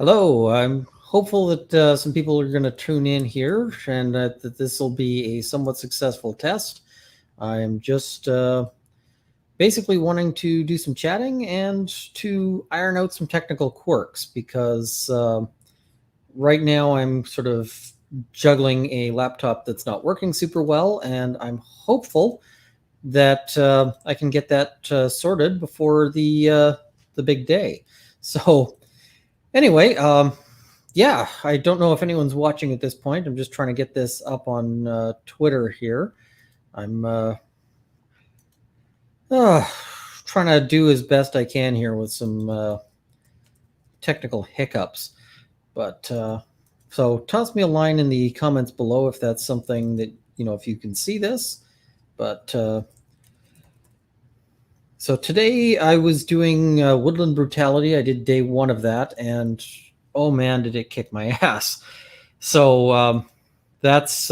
Hello, I'm hopeful that some people are going to tune in here and that this will be a somewhat successful test. I'm just basically wanting to do some chatting and to iron out some technical quirks because right now I'm sort of juggling a laptop that's not working super well, and I'm hopeful that I can get that sorted before the big day. So anyway, yeah, I don't know if anyone's watching at this point. I'm just trying to get this up on Twitter here. I'm uh, trying to do as best I can here with some technical hiccups. But so toss me a line in the comments below if that's something that, if you can see this. But so today I was doing Woodland Brutality. I did day 1 of that, and oh man, did it kick my ass. So that's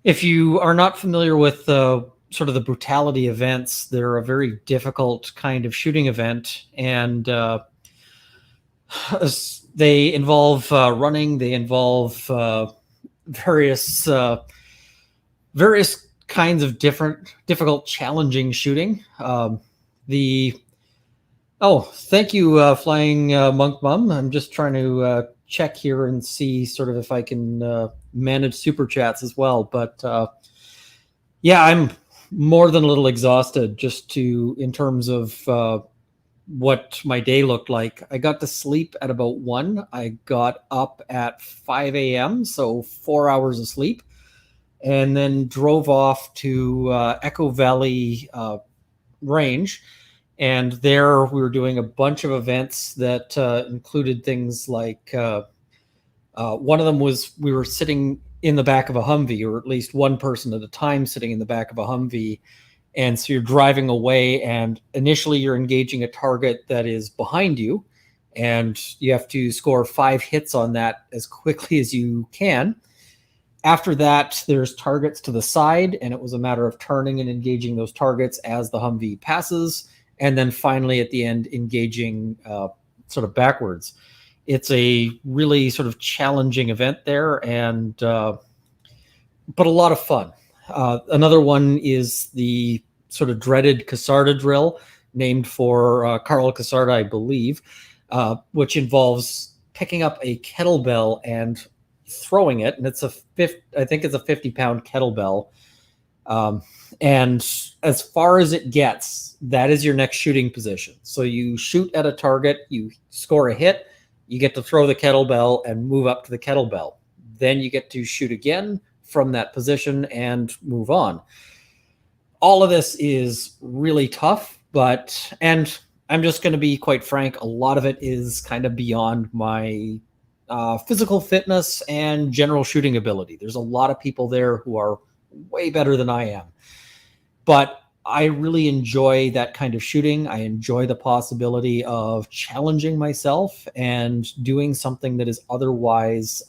if you are not familiar with sort of the Brutality events, they're a very difficult kind of shooting event, and they involve running. They involve various kinds of difficult, challenging shooting. Thank you, Flying Monk Mum. I'm just trying to check here and see sort of if I can manage super chats as well. But yeah, I'm more than a little exhausted just in terms of what my day looked like. I got to sleep at about 1. I got up at 5 a.m., so 4 hours of sleep, and then drove off to Echo Valley Range. And there we were doing a bunch of events that included things like one of them was we were sitting in the back of a Humvee, or at least one person at a time sitting in the back of a Humvee. And so you're driving away, and initially you're engaging a target that is behind you, and you have to score 5 hits on that as quickly as you can. After that, there's targets to the side, and it was a matter of turning and engaging those targets as the Humvee passes. And then finally, at the end, engaging sort of backwards. It's a really sort of challenging event there, and but a lot of fun. Another one is the sort of dreaded Casarda drill, named for Carl Casarda, I believe, which involves picking up a kettlebell and throwing it, and I think it's a 50-pound kettlebell. And as far as it gets, that is your next shooting position. So you shoot at a target, you score a hit, you get to throw the kettlebell and move up to the kettlebell. Then you get to shoot again from that position and move on. All of this is really tough, and I'm just going to be quite frank, a lot of it is kind of beyond my physical fitness and general shooting ability. There's a lot of people there who are way better than I am. But I really enjoy that kind of shooting. I enjoy the possibility of challenging myself and doing something that is otherwise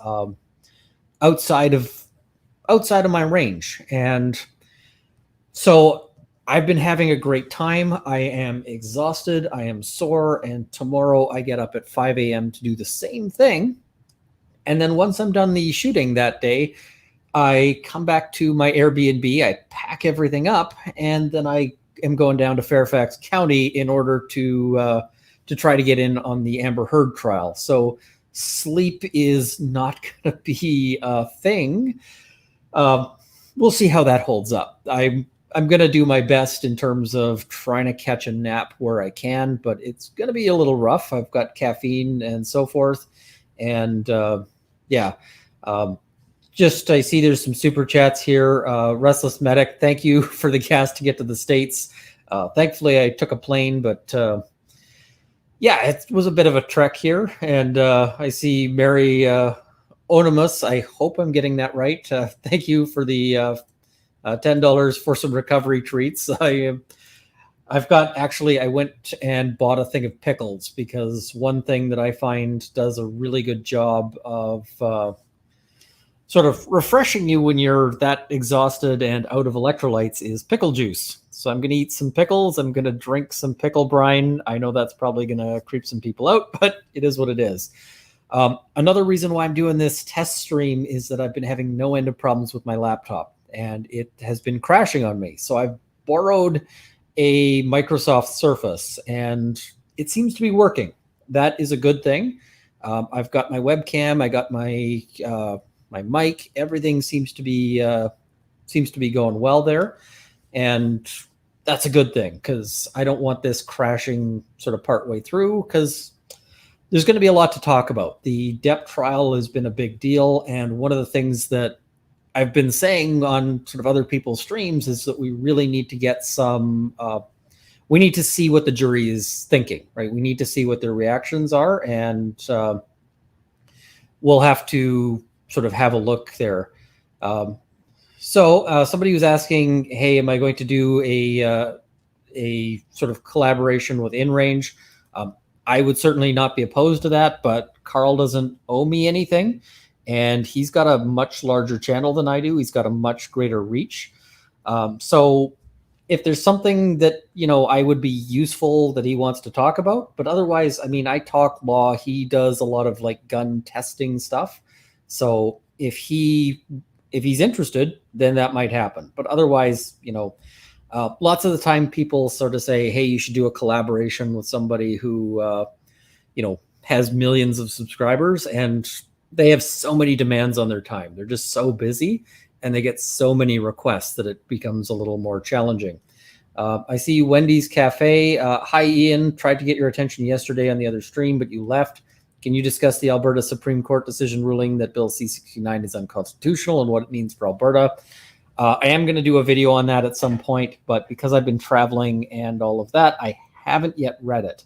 outside of my range. And so I've been having a great time. I am exhausted. I am sore. And tomorrow I get up at 5 a.m. to do the same thing. And then once I'm done the shooting that day, I come back to my Airbnb, I pack everything up, and then I am going down to Fairfax County in order to try to get in on the Amber Heard trial. So sleep is not going to be a thing. We'll see how that holds up. I'm going to do my best in terms of trying to catch a nap where I can, but it's going to be a little rough. I've got caffeine and so forth. And yeah. I see there's some super chats here. Restless Medic, thank you for the gas to get to the States. Thankfully, I took a plane, but yeah, it was a bit of a trek here. And I see Mary Onimus. I hope I'm getting that right. Thank you for the $10 for some recovery treats. I went and bought a thing of pickles, because one thing that I find does a really good job of sort of refreshing you when you're that exhausted and out of electrolytes is pickle juice. So I'm going to eat some pickles. I'm going to drink some pickle brine. I know that's probably going to creep some people out, but it is what it is. Another reason why I'm doing this test stream is that I've been having no end of problems with my laptop, and it has been crashing on me. So I've borrowed a Microsoft Surface, and it seems to be working. That is a good thing. I've got my webcam. I got my my mic. Everything seems to be going well there. And that's a good thing, because I don't want this crashing sort of partway through, because there's going to be a lot to talk about. The Depp trial has been a big deal. And one of the things that I've been saying on sort of other people's streams is that we really need to get some, we need to see what the jury is thinking, right? We need to see what their reactions are. And we'll have to sort of have a look there. So somebody was asking, hey, am I going to do a sort of collaboration with InRange? I would certainly not be opposed to that, but Carl doesn't owe me anything, and he's got a much larger channel than I do. He's got a much greater reach. So if there's something that, you know, I would be useful that he wants to talk about, but otherwise, I mean, I talk law. He does a lot of like gun testing stuff. So if he's interested, then that might happen. But otherwise, you know, lots of the time people sort of say, hey, you should do a collaboration with somebody who, you know, has millions of subscribers, and they have so many demands on their time. They're just so busy, and they get so many requests that it becomes a little more challenging. I see Wendy's Cafe. Hi, Ian. Tried to get your attention yesterday on the other stream, but you left. Can you discuss the Alberta Supreme Court decision ruling that Bill C-69 is unconstitutional and what it means for Alberta? I am going to do a video on that at some point, but because I've been traveling and all of that, I haven't yet read it.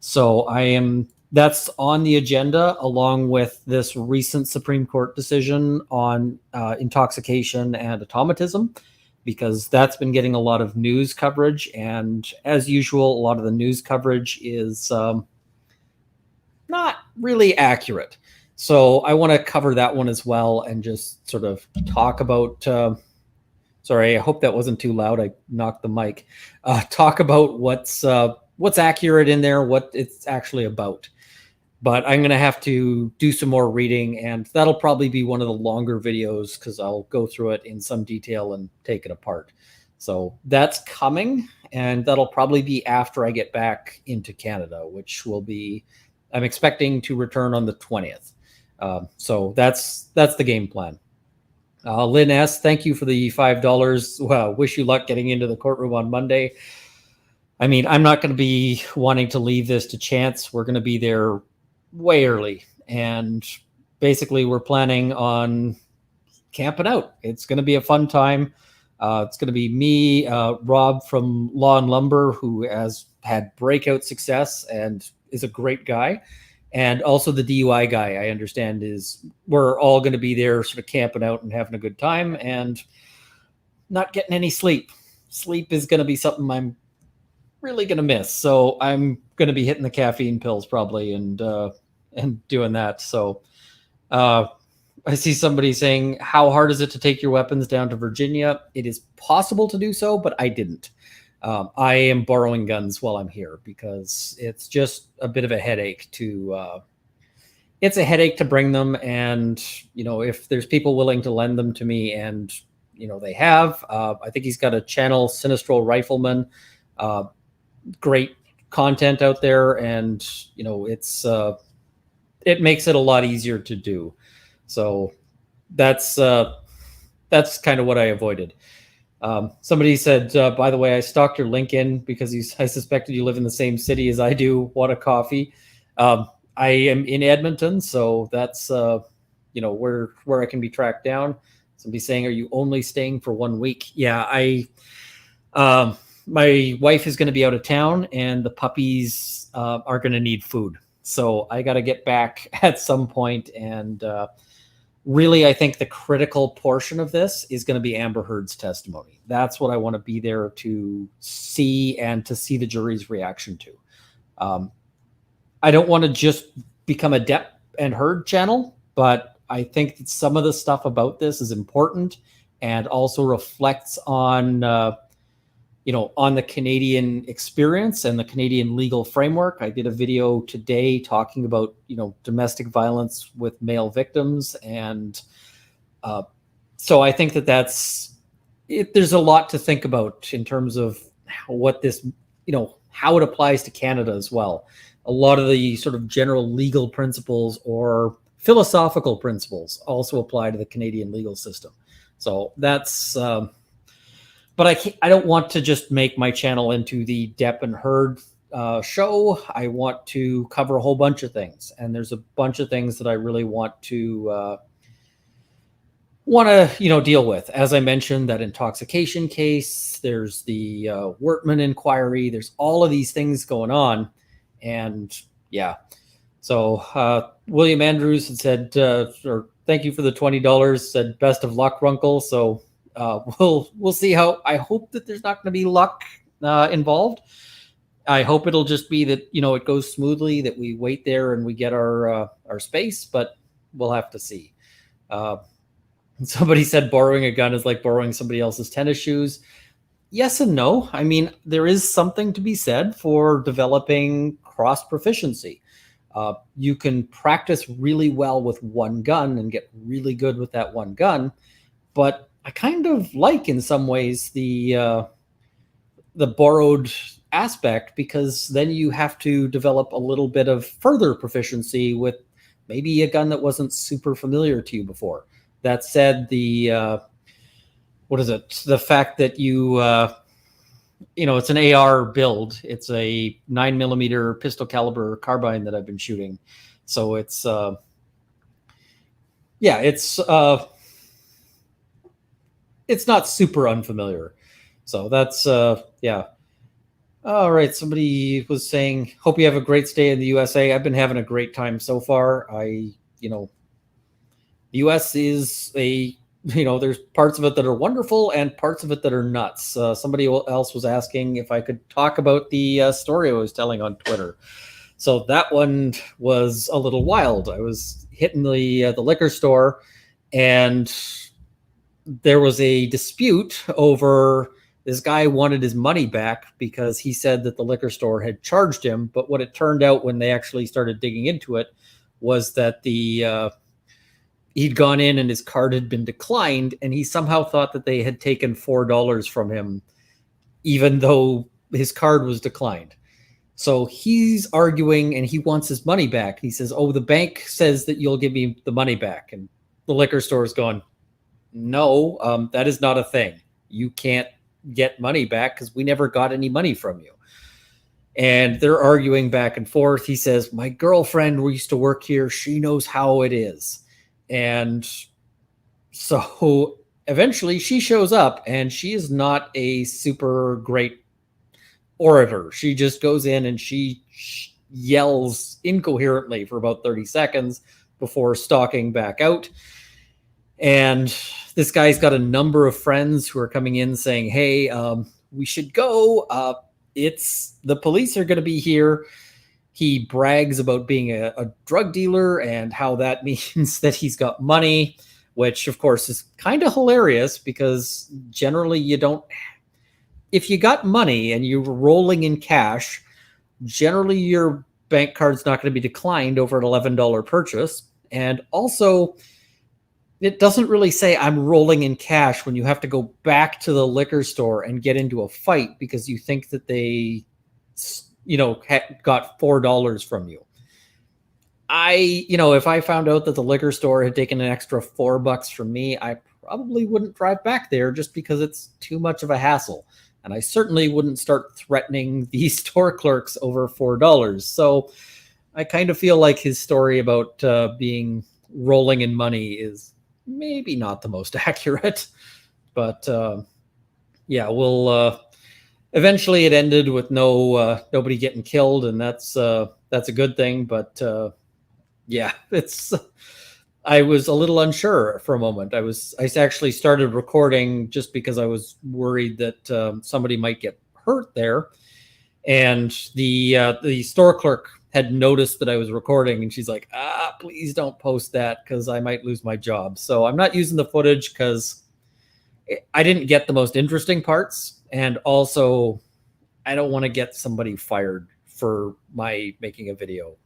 So that's on the agenda, along with this recent Supreme Court decision on intoxication and automatism, because that's been getting a lot of news coverage. And as usual, a lot of the news coverage is not really accurate. So I want to cover that one as well and just sort of talk about, sorry, I hope that wasn't too loud. I knocked the mic. Talk about what's accurate in there, what it's actually about. But I'm going to have to do some more reading, and that'll probably be one of the longer videos because I'll go through it in some detail and take it apart. So that's coming, and that'll probably be after I get back into Canada, which will be, I'm expecting to return on the 20th. So that's the game plan. Lynn S., thank you for the $5. Well, wish you luck getting into the courtroom on Monday. I mean, I'm not going to be wanting to leave this to chance. We're going to be there way early. And basically, we're planning on camping out. It's going to be a fun time. It's going to be me, Rob from Law and Lumber, who has had breakout success and is a great guy. And also the DUI guy, I understand, we're all going to be there sort of camping out and having a good time and not getting any sleep. Sleep is going to be something I'm really going to miss. So I'm going to be hitting the caffeine pills probably and doing that. So I see somebody saying, how hard is it to take your weapons down to Virginia? It is possible to do so, but I didn't. I am borrowing guns while I'm here because it's just a bit of a headache to bring them. And, you know, if there's people willing to lend them to me and, you know, they have, I think he's got a channel, Sinistral Rifleman, great content out there. And, you know, it makes it a lot easier to do. So that's kind of what I avoided. Somebody said, by the way, I stalked your LinkedIn because I suspected you live in the same city as I do. Want a coffee? I am in Edmonton, so that's you know, where I can be tracked down. Somebody saying, are you only staying for 1 week? Yeah, my wife is going to be out of town, and the puppies are going to need food. So I got to get back at some point, and really, I think the critical portion of this is going to be Amber Heard's testimony. That's what I want to be there to see and to see the jury's reaction to. I don't want to just become a Depp and Heard channel, but I think that some of the stuff about this is important and also reflects on on the Canadian experience and the Canadian legal framework. I did a video today talking about, domestic violence with male victims. And so I think that's it. There's a lot to think about in terms of what this, how it applies to Canada as well. A lot of the sort of general legal principles or philosophical principles also apply to the Canadian legal system. So that's, but I don't want to just make my channel into the Depp and Heard show. I want to cover a whole bunch of things, and there's a bunch of things that I really want to deal with. As I mentioned, that intoxication case. There's the Wortman inquiry. There's all of these things going on, and yeah. So William Andrews had said, or thank you for the $20. Said best of luck, Runkle. So. We'll see how. I hope that there's not going to be luck involved. I hope it'll just be that it goes smoothly, that we wait there and we get our space, but we'll have to see. Somebody said borrowing a gun is like borrowing somebody else's tennis shoes. Yes and no. I mean, there is something to be said for developing cross proficiency. You can practice really well with one gun and get really good with that one gun, but I kind of like, in some ways, the borrowed aspect, because then you have to develop a little bit of further proficiency with maybe a gun that wasn't super familiar to you before. That said, the fact that it's an AR build. It's a 9mm pistol caliber carbine that I've been shooting, so it's it's not super unfamiliar. So that's, yeah. All right. Somebody was saying, hope you have a great stay in the USA. I've been having a great time so far. The US is there's parts of it that are wonderful and parts of it that are nuts. Somebody else was asking if I could talk about the story I was telling on Twitter. So that one was a little wild. I was hitting the liquor store, and there was a dispute over, this guy wanted his money back because he said that the liquor store had charged him. But what it turned out when they actually started digging into it was that he'd gone in and his card had been declined, and he somehow thought that they had taken $4 from him, even though his card was declined. So he's arguing and he wants his money back. He says, oh, the bank says that you'll give me the money back. And the liquor store is going, no, that is not a thing. You can't get money back because we never got any money from you. And they're arguing back and forth. He says, my girlfriend used to work here. She knows how it is. And so eventually she shows up, and she is not a super great orator. She just goes in and she yells incoherently for about 30 seconds before stalking back out. And this guy's got a number of friends who are coming in saying, hey, we should go. The police are going to be here. He brags about being a drug dealer and how that means that he's got money, which of course is kind of hilarious, because generally if you got money and you're rolling in cash, generally your bank card's not going to be declined over an $11 purchase. And also, it doesn't really say I'm rolling in cash when you have to go back to the liquor store and get into a fight because you think that they, got $4 from you. If I found out that the liquor store had taken an extra $4 from me, I probably wouldn't drive back there just because it's too much of a hassle. And I certainly wouldn't start threatening the store clerks over $4. So I kind of feel like his story about being rolling in money is maybe not the most accurate, but we'll eventually it ended with nobody getting killed, and that's a good thing. But I was a little unsure for a moment. I actually started recording just because I was worried that somebody might get hurt there, and the store clerk had noticed that I was recording, and she's like, please don't post that because I might lose my job. So I'm not using the footage because I didn't get the most interesting parts. And also, I don't want to get somebody fired for my making a video.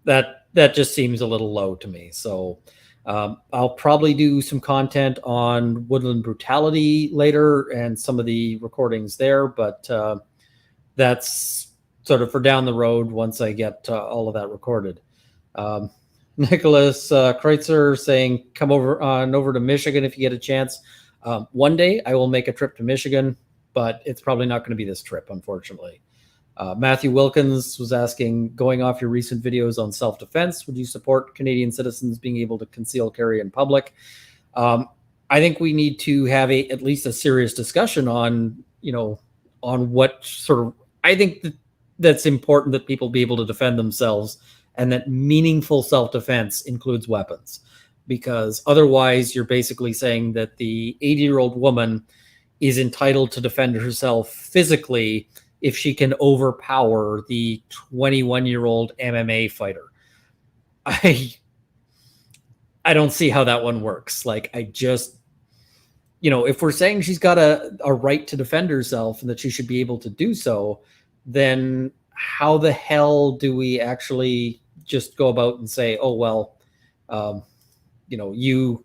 That just seems a little low to me. So I'll probably do some content on Woodland Brutality later and some of the recordings there, but that's sort of for down the road once I get all of that recorded. Nicholas Kreutzer saying, come over to Michigan if you get a chance. One day I will make a trip to Michigan, but it's probably not going to be this trip, unfortunately. Matthew Wilkins was asking, going off your recent videos on self-defense, would you support Canadian citizens being able to conceal carry in public? I think we need to have at least a serious discussion on, on what sort of, I think that's important that people be able to defend themselves, and that meaningful self-defense includes weapons, because otherwise you're basically saying that the 80-year-old woman is entitled to defend herself physically if she can overpower the 21-year-old MMA fighter. I don't see how that one works. Like, I just, if we're saying she's got a right to defend herself and that she should be able to do so, then how the hell do we actually just go about and say, oh, well, you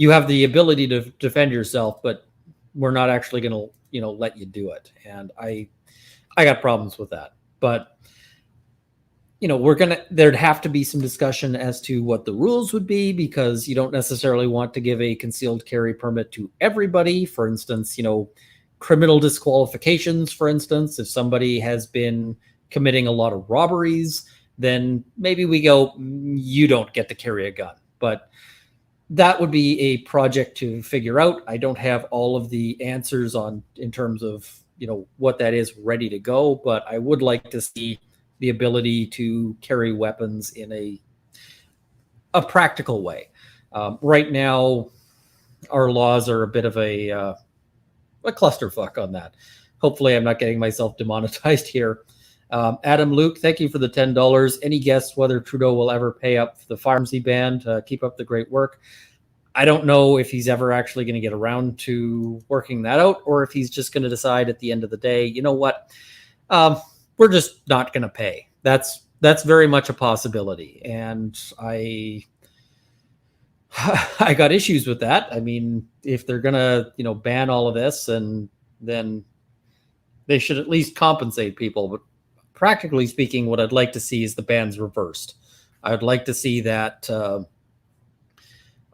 have the ability to defend yourself, but we're not actually going to, let you do it. And I got problems with that. But, there'd have to be some discussion as to what the rules would be, because you don't necessarily want to give a concealed carry permit to everybody. For instance, criminal disqualifications, for instance, if somebody has been committing a lot of robberies, then maybe we go, you don't get to carry a gun. But that would be a project to figure out. I don't have all of the answers in terms of, what that is ready to go, but I would like to see the ability to carry weapons in a practical way. Right now, our laws are a bit of a clusterfuck on that. Hopefully I'm not getting myself demonetized here. Adam Luke, thank you for the $10. Any guess whether Trudeau will ever pay up for the firearms he banned? Keep up the great work. I don't know if he's ever actually going to get around to working that out, or if he's just going to decide at the end of the day, you know what, we're just not going to pay. That's very much a possibility. And I got issues with that. I mean, if they're going to, ban all of this, and then they should at least compensate people. But practically speaking, what I'd like to see is the bans reversed. I'd like to see that.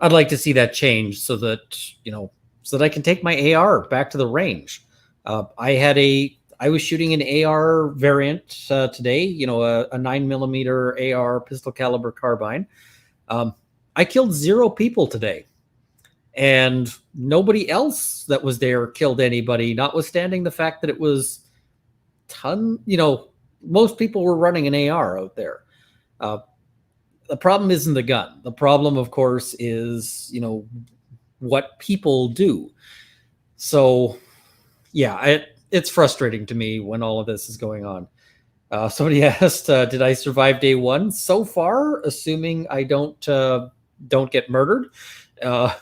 I'd like to see that change so that I can take my AR back to the range. I was shooting an AR variant today. A 9mm AR pistol caliber carbine. I killed 0 people today, and nobody else that was there killed anybody, notwithstanding the fact that it was most people were running an AR out there. The problem isn't the gun. The problem, of course, is, what people do. So, yeah, it's frustrating to me when all of this is going on. Somebody asked, did I survive day 1? So far, assuming I don't get murdered, I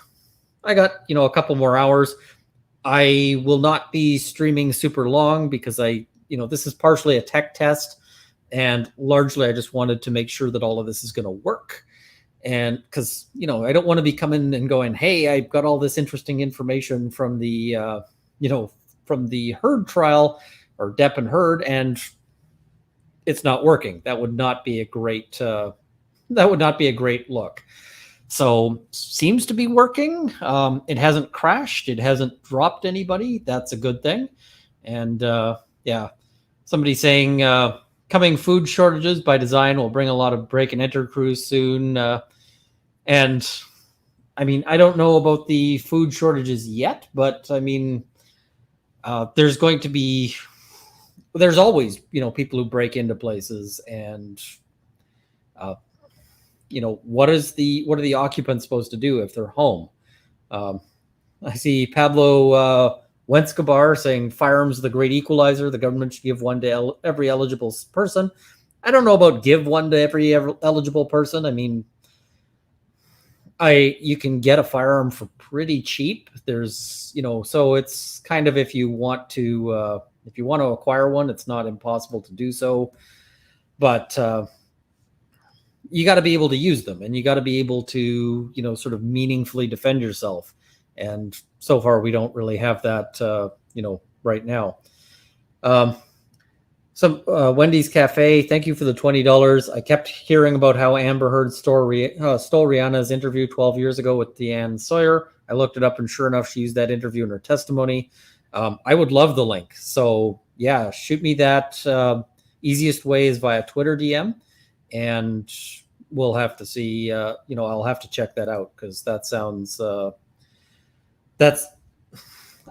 got, a couple more hours. I will not be streaming super long because this is partially a tech test. And largely, I just wanted to make sure that all of this is going to work. And because, I don't want to be coming and going, hey, I've got all this interesting information from the, from the Heard trial, or Depp and Heard, and it's not working. That would not be a great, look. So seems to be working. It hasn't crashed. It hasn't dropped anybody. That's a good thing. And yeah, somebody saying, coming food shortages by design will bring a lot of break and enter crews soon. And I mean, I don't know about the food shortages yet, but I mean, there's always, people who break into places, and, what are the occupants supposed to do if they're home? I see Pablo Wenskabar saying firearms are the great equalizer. The government should give one to every eligible person. I don't know about give one to every eligible person. I mean, you can get a firearm for pretty cheap. There's, so it's kind of, if you want to acquire one, it's not impossible to do so, but you got to be able to use them, and you got to be able to, sort of meaningfully defend yourself. And so far, we don't really have that, right now. Wendy's Cafe, thank you for the $20. I kept hearing about how Amber Heard stole Rihanna's interview 12 years ago with Deanne Sawyer. I looked it up, and sure enough, she used that interview in her testimony. I would love the link. So yeah, shoot me that. Easiest way is via Twitter DM, and we'll have to see. I'll have to check that out, because that sounds.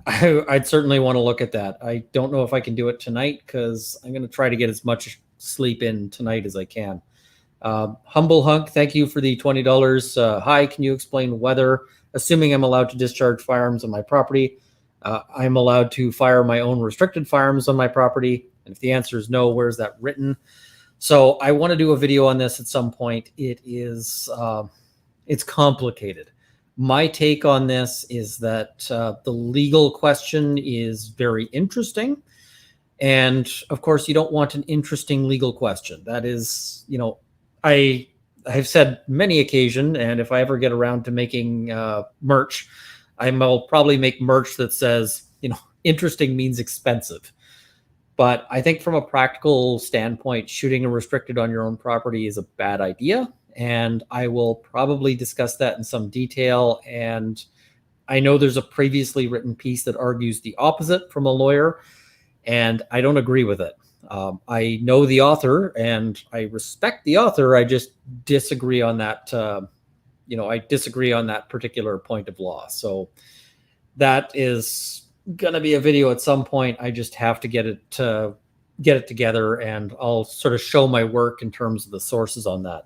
I'd certainly want to look at that. I don't know if I can do it tonight, because I'm going to try to get as much sleep in tonight as I can. Humble Hunk, thank you for the $20. Hi, can you explain whether, assuming I'm allowed to discharge firearms on my property, I'm allowed to fire my own restricted firearms on my property? And if the answer is no, where's that written? So I want to do a video on this at some point. It's complicated. My take on this is that the legal question is very interesting. And of course, you don't want an interesting legal question. That is, I've said many occasions, and if I ever get around to making merch, I'll probably make merch that says, interesting means expensive. But I think from a practical standpoint, shooting a restricted on your own property is a bad idea. And I will probably discuss that in some detail. And I know there's a previously written piece that argues the opposite from a lawyer, and I don't agree with it. I know the author, and I respect the author. I just disagree on that. I disagree on that particular point of law. So that is going to be a video at some point. I just have to get it together, and I'll sort of show my work in terms of the sources on that.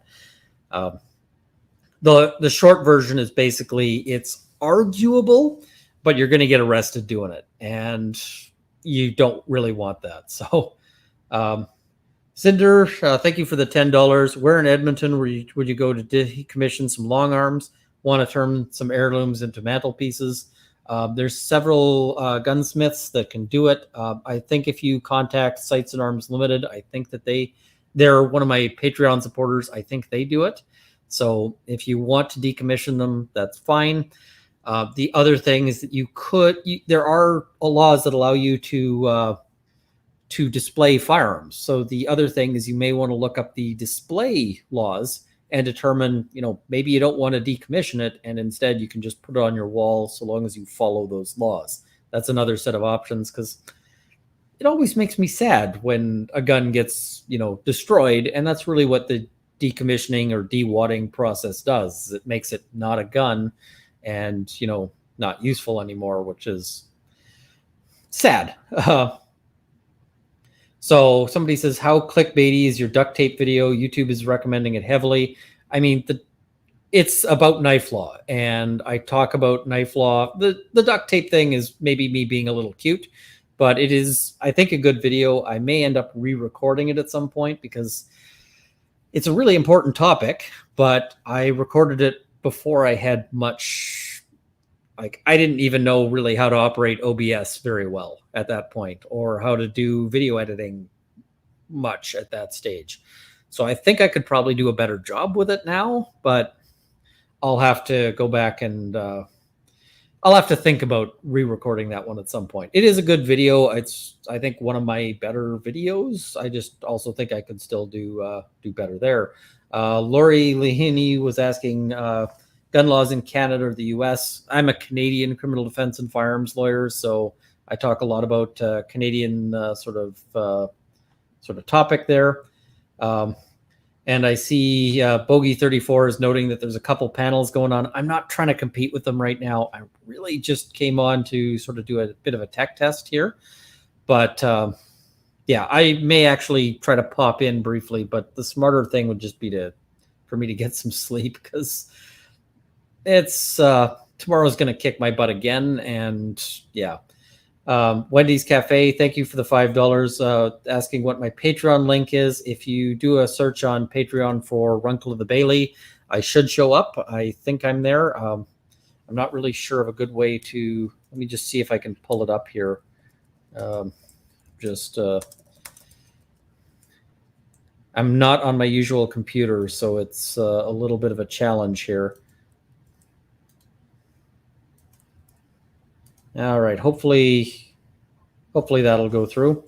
The short version is basically, it's arguable, but you're going to get arrested doing it, and you don't really want that. So, Cinder, thank you for the $10. Where in Edmonton would you go to decommission some long arms? Want to turn some heirlooms into mantelpieces? There's several gunsmiths that can do it. I think if you contact Sights and Arms Limited, I think that they're one of my Patreon supporters. I think they do it. So if you want to decommission them, that's fine. The other thing is that there are laws that allow you to display firearms. So the other thing is, you may want to look up the display laws and determine, maybe you don't want to decommission it, and instead you can just put it on your wall, so long as you follow those laws. That's another set of options, because it always makes me sad when a gun gets, destroyed, and that's really what the decommissioning or dewadding process does. It makes it not a gun, and, not useful anymore, which is sad. So somebody says, how clickbaity is your duct tape video? YouTube is recommending it heavily. I mean, it's about knife law, and I talk about knife law. The duct tape thing is maybe me being a little cute, but it is, I think, a good video. I may end up re-recording it at some point, because it's a really important topic, but I recorded it before I had much, I didn't even know really how to operate OBS very well at that point, or how to do video editing much at that stage. So I think I could probably do a better job with it now, but I'll have to go back, and I'll have to think about re-recording that one at some point. It is a good video. It's, I think, one of my better videos. I just also think I could still do better there. Lori Lehini was asking, gun laws in Canada or the US. I'm a Canadian criminal defense and firearms lawyer, so I talk a lot about Canadian sort of topic there. And I see Bogey 34 is noting that there's a couple panels going on. I'm not trying to compete with them right now. I really just came on to sort of do a bit of a tech test here. But yeah, I may actually try to pop in briefly, but the smarter thing would just be for me to get some sleep, because it's tomorrow's going to kick my butt again. And yeah. Wendy's Cafe, thank you for the $5, asking what my Patreon link is. If you do a search on Patreon for Runkle of the Bailey, I should show up. I think I'm there. I'm not really sure of a good way to. Let me just see if I can pull it up here. Just I'm not on my usual computer, so it's a little bit of a challenge here. All right, hopefully that'll go through.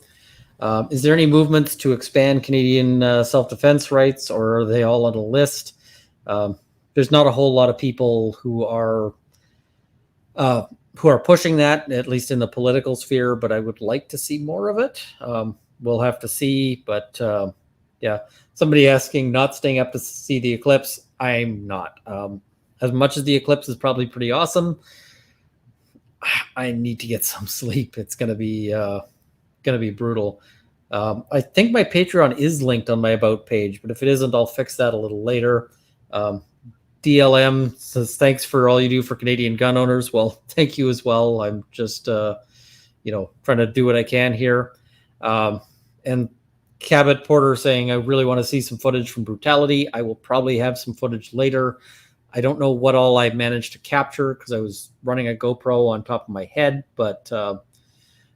Is there any movements to expand Canadian self-defense rights, or are they all on a list? There's not a whole lot of people who are pushing that, at least in the political sphere, but I would like to see more of it. We'll have to see, but yeah. Somebody asking, not staying up to see the eclipse. I'm not. As much as the eclipse is probably pretty awesome, I need to get some sleep. It's gonna be brutal. I think my Patreon is linked on my About page, but if it isn't, I'll fix that a little later. DLM says, thanks for all you do for Canadian gun owners. Well, thank you as well. I'm just, trying to do what I can here. And Cabot Porter saying, I really want to see some footage from Brutality. I will probably have some footage later. I don't know what all I managed to capture because I was running a GoPro on top of my head, but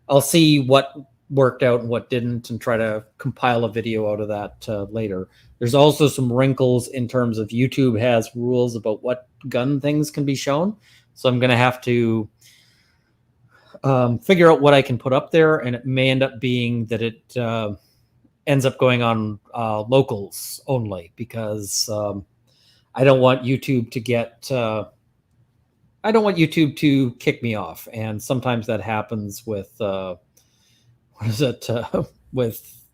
I'll see what worked out and what didn't and try to compile a video out of that later. There's also some wrinkles in terms of YouTube has rules about what gun things can be shown. So I'm going to have to figure out what I can put up there, and it may end up being that it ends up going on locals only because I don't want YouTube to get I don't want YouTube to kick me off, and sometimes that happens with with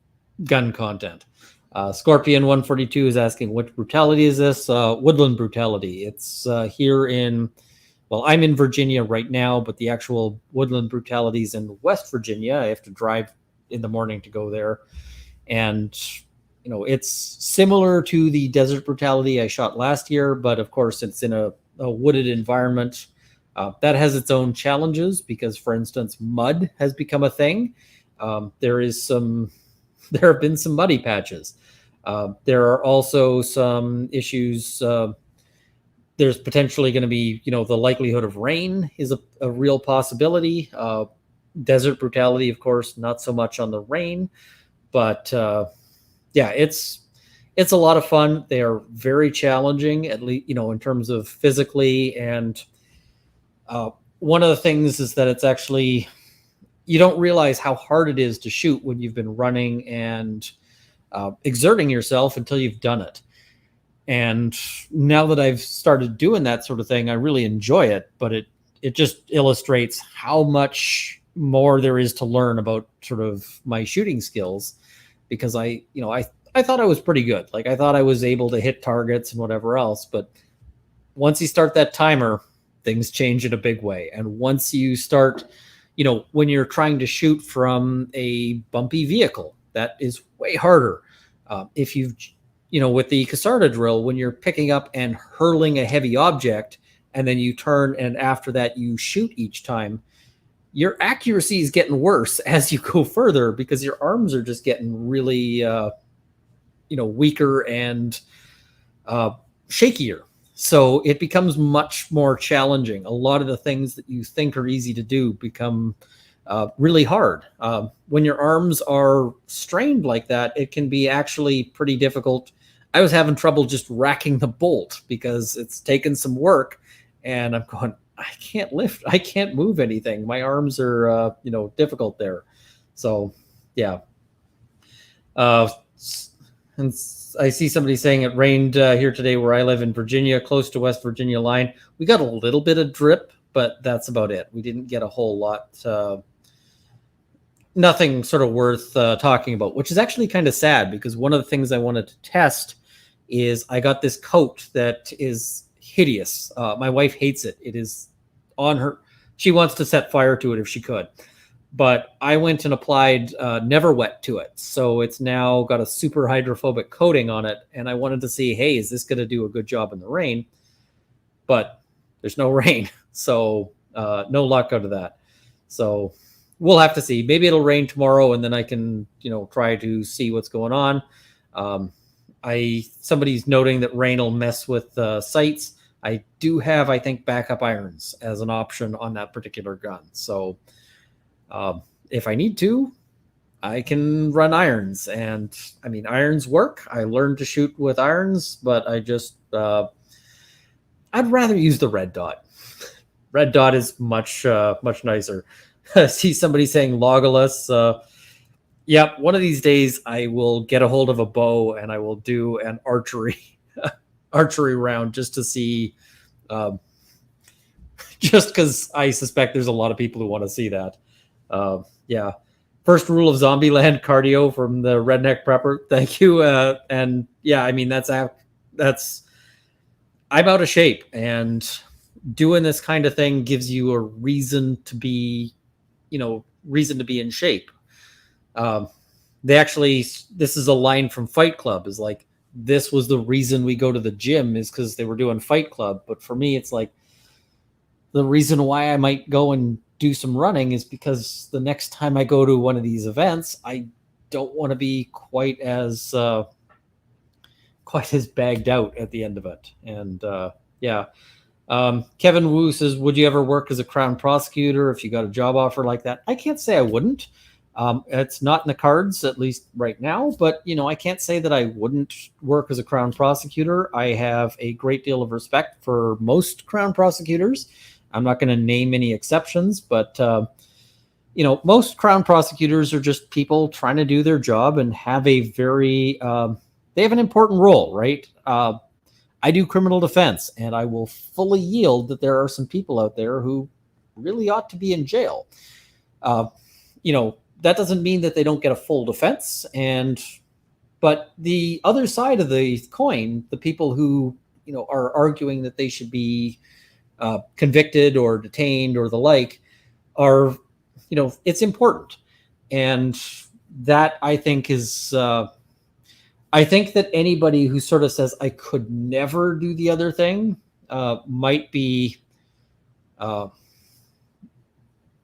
gun content. Scorpion 142 is asking, which Brutality is this? Woodland Brutality. It's here in, well, I'm in Virginia right now, but the actual Woodland Brutality is in West Virginia. I have to drive in the morning to go there. And, it's similar to the Desert Brutality I shot last year, but of course it's in a wooded environment. That has its own challenges because, for instance, mud has become a thing. There have been some muddy patches. There are also some issues. There's potentially going to be, the likelihood of rain is a real possibility. Desert Brutality, of course, not so much on the rain, but yeah, it's a lot of fun. They are very challenging, at least, in terms of physically. And one of the things is that it's actually, you don't realize how hard it is to shoot when you've been running and exerting yourself until you've done it. And now that I've started doing that sort of thing, I really enjoy it, but it just illustrates how much more there is to learn about sort of my shooting skills, because I thought I was pretty good. Like, I thought I was able to hit targets and whatever else, but once you start that timer, things change in a big way. And once you start, when you're trying to shoot from a bumpy vehicle, that is way harder. If you've, with the Casarda drill, when you're picking up and hurling a heavy object and then you turn and after that you shoot each time, your accuracy is getting worse as you go further because your arms are just getting really, weaker and shakier. So it becomes much more challenging. A lot of the things that you think are easy to do become really hard. When your arms are strained like that, it can be actually pretty difficult. I was having trouble just racking the bolt because it's taken some work, and I'm going, I can't lift. I can't move anything. My arms are, difficult there. So, yeah. And I see somebody saying it rained here today where I live in Virginia, close to West Virginia line. We got a little bit of drip, but that's about it. We didn't get a whole lot. Nothing sort of worth talking about, which is actually kind of sad because one of the things I wanted to test is I got this coat that is hideous. My wife hates it. It is on her. She wants to set fire to it if she could. But I went and applied Never Wet to it. So it's now got a super hydrophobic coating on it. And I wanted to see, hey, is this going to do a good job in the rain? But there's no rain. So no luck out of that. So we'll have to see. Maybe it'll rain tomorrow and then I can, try to see what's going on. Somebody's noting that rain will mess with sights. I do have, I think, backup irons as an option on that particular gun. So if I need to, I can run irons. And I mean, irons work. I learned to shoot with irons, but I just, I'd rather use the red dot. Red dot is much nicer. See somebody saying Legolas. Yep, one of these days I will get a hold of a bow and I will do an archery round just to see, just because I suspect there's a lot of people who want to see that. Yeah. First rule of Zombieland: cardio, from the Redneck Prepper. Thank you. And yeah, I mean, I'm out of shape, and doing this kind of thing gives you a reason to be in shape. This is a line from Fight Club, is like, this was the reason we go to the gym, is because they were doing Fight Club. But for me, it's like, the reason why I might go and do some running is because the next time I go to one of these events, I don't want to be quite as bagged out at the end of it. And yeah. Kevin Wu says, would you ever work as a Crown prosecutor if you got a job offer like that? I can't say I wouldn't. It's not in the cards, at least right now, but I can't say that I wouldn't work as a Crown prosecutor. I have a great deal of respect for most Crown prosecutors. I'm not going to name any exceptions, but most Crown prosecutors are just people trying to do their job and have a very they have an important role, right? I do criminal defense, and I will fully yield that there are some people out there who really ought to be in jail. That doesn't mean that they don't get a full defense. But the other side of the coin, the people who, are arguing that they should be convicted or detained or the like, are, it's important. And that, I think, is, I think that anybody who sort of says, I could never do the other thing, might be a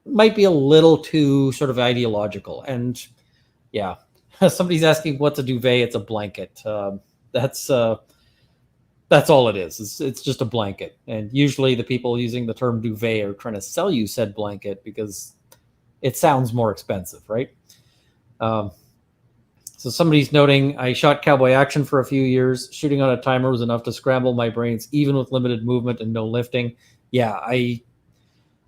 little too sort of ideological. And yeah, somebody's asking what's a duvet. It's a blanket. That's all it is. It's just a blanket. And usually the people using the term duvet are trying to sell you said blanket because it sounds more expensive, right? So somebody's noting, I shot cowboy action for a few years. Shooting on a timer was enough to scramble my brains, even with limited movement and no lifting. Yeah,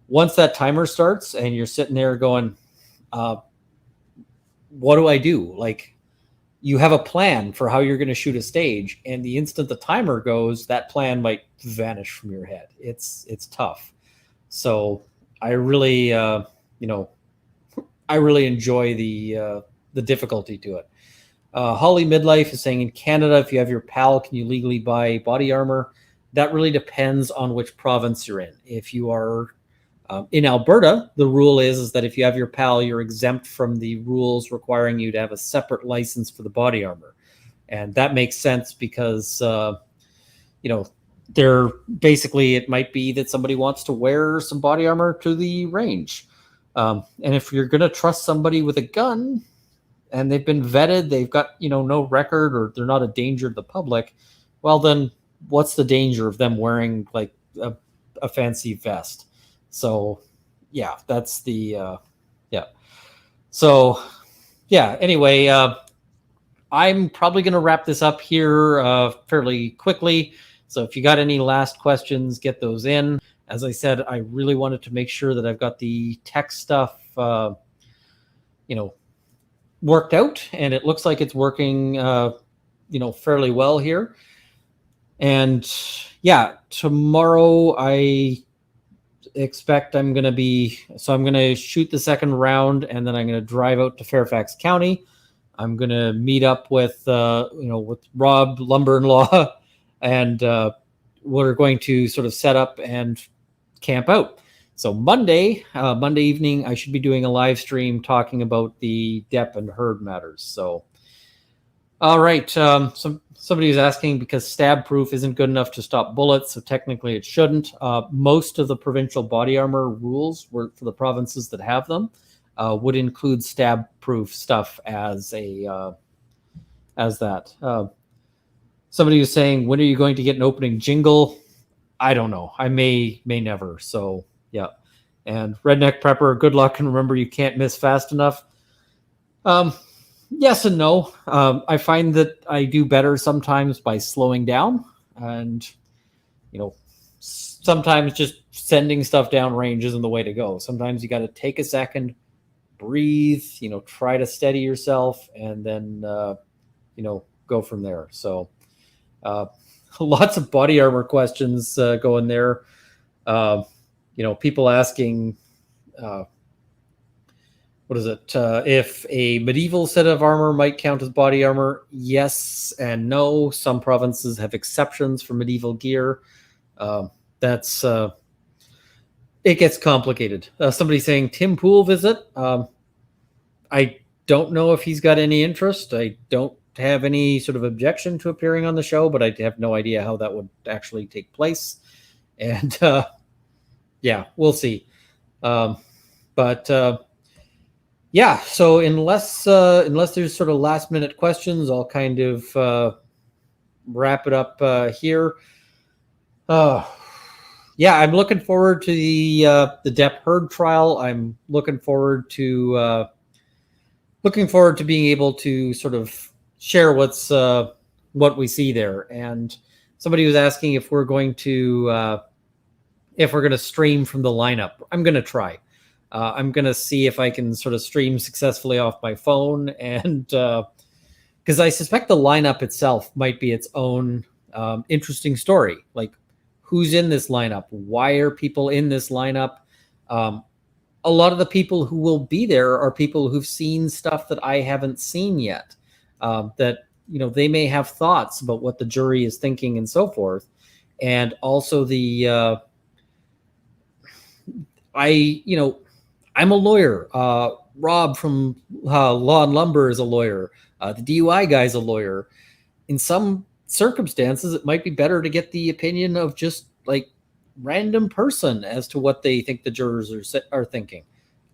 once that timer starts and you're sitting there going, what do I do? Like, you have a plan for how you're going to shoot a stage, and the instant the timer goes, that plan might vanish from your head. It's tough. So I really, I really enjoy the difficulty to it. Holly Midlife is saying, in Canada, if you have your PAL, can you legally buy body armor? That really depends on which province you're in. If you are in Alberta, the rule is that if you have your PAL, you're exempt from the rules requiring you to have a separate license for the body armor. And that makes sense because, they're basically, it might be that somebody wants to wear some body armor to the range. And if you're going to trust somebody with a gun and they've been vetted, they've got, no record, or they're not a danger to the public, well, then what's the danger of them wearing like a fancy vest? So yeah, that's the, yeah. So yeah, anyway, I'm probably going to wrap this up here fairly quickly. So if you got any last questions, get those in. As I said, I really wanted to make sure that I've got the tech stuff, worked out, and it looks like it's working, fairly well here. And yeah, tomorrow I expect I'm going to shoot the second round, and then I'm going to drive out to Fairfax County. I'm going to meet up with Rob, lumber-in-law, and we're going to sort of set up and camp out. So Monday evening, I should be doing a live stream talking about the Depp and Heard matters. So, all right. Somebody was asking, because stab proof isn't good enough to stop bullets, so technically it shouldn't. Most of the provincial body armor rules for the provinces that have them would include stab proof stuff as that. Somebody was saying, when are you going to get an opening jingle? I don't know. I may never. So yeah. And Redneck Prepper, good luck, and remember you can't miss fast enough. Yes and no. I find that I do better sometimes by slowing down, and sometimes just sending stuff down range isn't the way to go. Sometimes you got to take a second, breathe, try to steady yourself, and then go from there. So lots of body armor questions going there. People asking what is it? If a medieval set of armor might count as body armor, yes and no. Some provinces have exceptions for medieval gear. That's it gets complicated. Somebody saying Tim Pool visit. I don't know if he's got any interest. I don't have any sort of objection to appearing on the show, but I have no idea how that would actually take place. And yeah, we'll see. Yeah, so unless there's sort of last minute questions, I'll kind of wrap it up here. Yeah, I'm looking forward to the Depp Heard trial. I'm looking forward to being able to sort of share what we see there. And somebody was asking if we're going to stream from the lineup. I'm going to try. I'm going to see if I can sort of stream successfully off my phone, and because I suspect the lineup itself might be its own interesting story. Like, who's in this lineup? Why are people in this lineup? A lot of the people who will be there are people who've seen stuff that I haven't seen yet. That they may have thoughts about what the jury is thinking and so forth. And also I'm a lawyer. Rob from Law and Lumber is a lawyer. The DUI guy's a lawyer. In some circumstances, it might be better to get the opinion of just like random person as to what they think the jurors are thinking.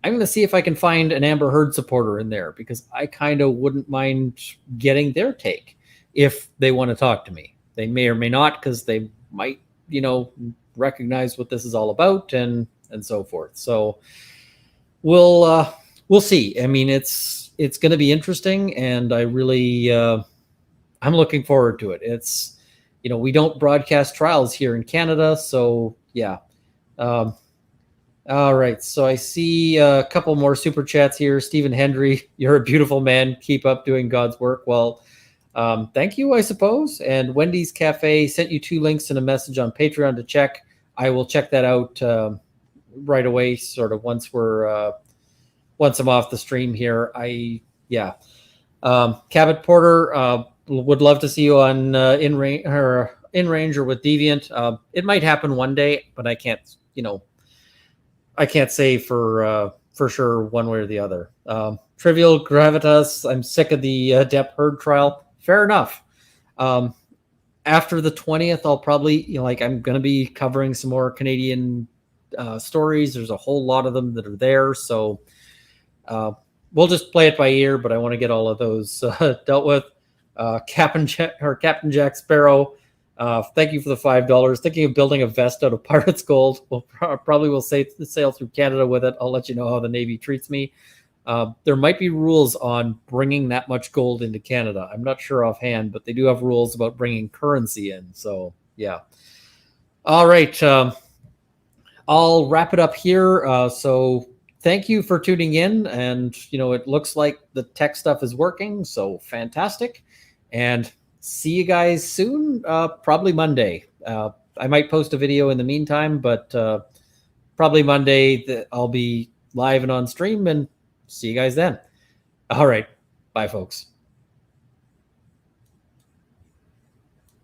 I'm going to see if I can find an Amber Heard supporter in there, because I kind of wouldn't mind getting their take if they want to talk to me. They may or may not, because they might, recognize what this is all about and so forth. So we'll see. I mean, it's going to be interesting, and I really I'm looking forward to it. It's we don't broadcast trials here in Canada, so yeah. All right, so I see a couple more super chats here. Stephen Hendry, you're a beautiful man. Keep up doing God's work. Well, thank you, I suppose. And Wendy's Cafe sent you 2 links and a message on Patreon to check. I will check that out right away, sort of once I'm off the stream here. Cabot Porter, would love to see you on in range or with Deviant. It might happen one day, but I can't say for sure one way or the other. Trivial Gravitas, I'm sick of the Depp Heard trial. Fair enough. After the 20th, I'll probably I'm going to be covering some more Canadian stories. There's a whole lot of them that are there, so we'll just play it by ear. But I want to get all of those dealt with. Captain Jack Sparrow, thank you for the $5. Thinking of building a vest out of pirate's gold. We'll probably sail through Canada with it. I'll let you know how the Navy treats me. There might be rules on bringing that much gold into Canada. I'm not sure offhand, but they do have rules about bringing currency in. So yeah. All right. I'll wrap it up here. So thank you for tuning in. And, it looks like the tech stuff is working. So fantastic. And see you guys soon. Probably Monday. I might post a video in the meantime, but probably Monday I'll be live and on stream, and see you guys then. All right. Bye, folks.